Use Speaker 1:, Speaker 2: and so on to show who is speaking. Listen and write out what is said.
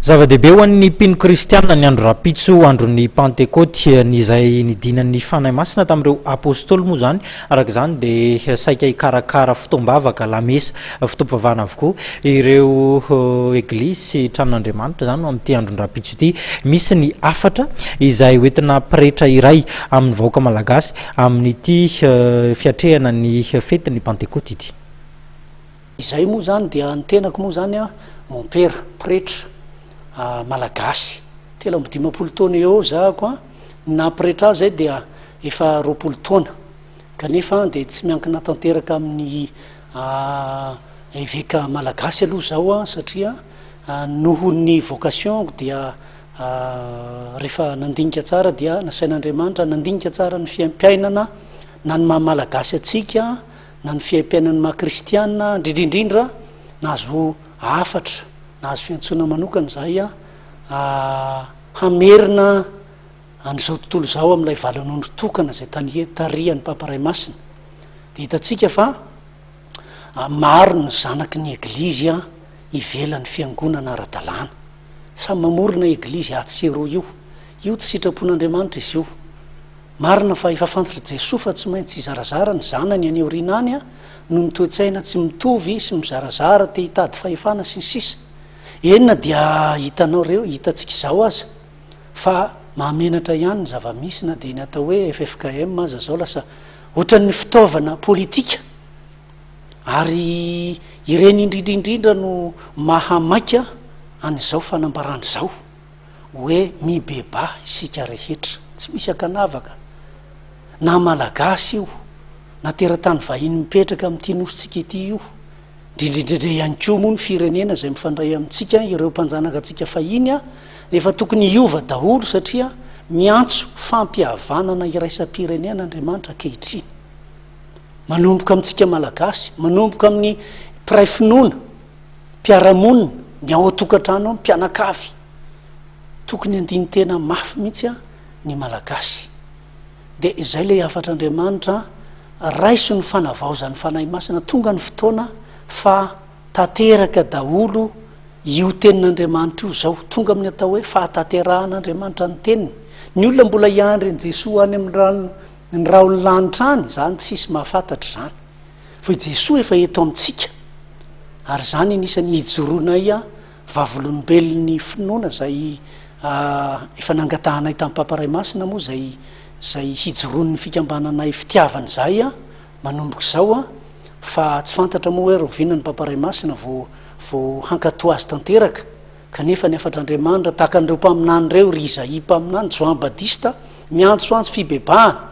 Speaker 1: Zava-dehibe ho an'ny mpino kristianina ny andro rapitso andron'ny pentecote nyzay nidinan'ny fanahy masina tamin'ireo apôstôly moa zany araka izany dia saika hikarakara fitoam-bavaka lamesa fitoam-pivavahana avokoa ireo eglizy sy tranon'Andriamanitra zany amin'ity andron'ny rapitso ity. Misy ny afatra izay hoentina pretra iray amin'ny vahoaka malagasy amin'ity fiatrehana ny fetiny pentecote ity.
Speaker 2: Izay moa zany dia ny tenako moa zany a mon père pretra malagasy telo amby 50 taona eo zahako a na pretra zay dia efa 20 taona kanefa dia tsy miankina tanteraka amin'ny évêque malagasy aloha zao a satria noho ny vocation dia rehefa nandinika tsara dia nasain'Andriamanitra nandinika tsara ny fiaim-piainana na ny maha-malagasy atsika na ny fiaim-piainana maha-kristianina indrindrindrindra nahazo afatra nahazo fiantsona manokana zahay a hamerina an'izao tontolo zao amin'ilay valan'ondro tokana zay tarihan'ny paparay masina dia hitatsika fa maro ny zanaky ny eglizy a ivelan'ny fiangonana ara-dalàna samy mamorona eglizy atsero io tsy sitrapon'Andriamanitra izy io marina fa efa fantatra Jesosy fa tsy maintsy zarazara ny zanany any aorinany a no mitoetsaina tsy mitovy sy mizarazara te hitady fahefana sy ny sisa. Enina dia hitanao reo hitatsika izao aza fa mahamenatra ihany ny zava-misy na dia ny atao hoe FFKM aza zao lasa ohatran'ny fitaovana politika ary ireny indrindrindrindra no mahamaika an'izao fanambarany zao hoe mibeba isika rehetra tsy misy akanavaka na malagasy io na teratany vahiny mipetraka amin'ity nositsika ity io indrindrindrindra ihany koa moa ny firenena zay mifandray amintsika ireo mpanjanaka atsika fahiny a efa tokony hiova daholo satria miantso fampihavanana iraisam-pirenena Andriamanitra ankehitriny manomboka amintsika malagasy manomboka amin'ny mpiray finoana mpiaramonina ny ao atokantrano ao mpianakavy tokony andiny tena mafy mihitsy a ny malagasy dia izay le afatr'Andriamanitra raiso ny fanavaozan'ny fanahy masina tonga ny fotoana fa tanteraka daholo io tenin'Andriamanitra io zao tonga amin'ny atao hoe fahatanteran'Andriamanitra ny teniny ny olona mbola hiandry an Jesosy any amin'ny ny raha lanitra any zany tsisy mahafantatra zany fa Jesosy efa eto amintsika ary zany anisan'ny hijoroanay a vavolombelon'ny finoana zay efa nangatahanay tamin'ny paparay masina moa zay hijoroan'ny fikambananay fitiavana zay a manomboka zao a fa tsy fantatra moa hoe rovinan'ny paparay masina vo hankatoa azy tanteraka kanefa ny afatr'Andriamanitra tahaka an'ireo mpaminany ireo ry Isaia mpaminany Joan Batista miantso fibebahana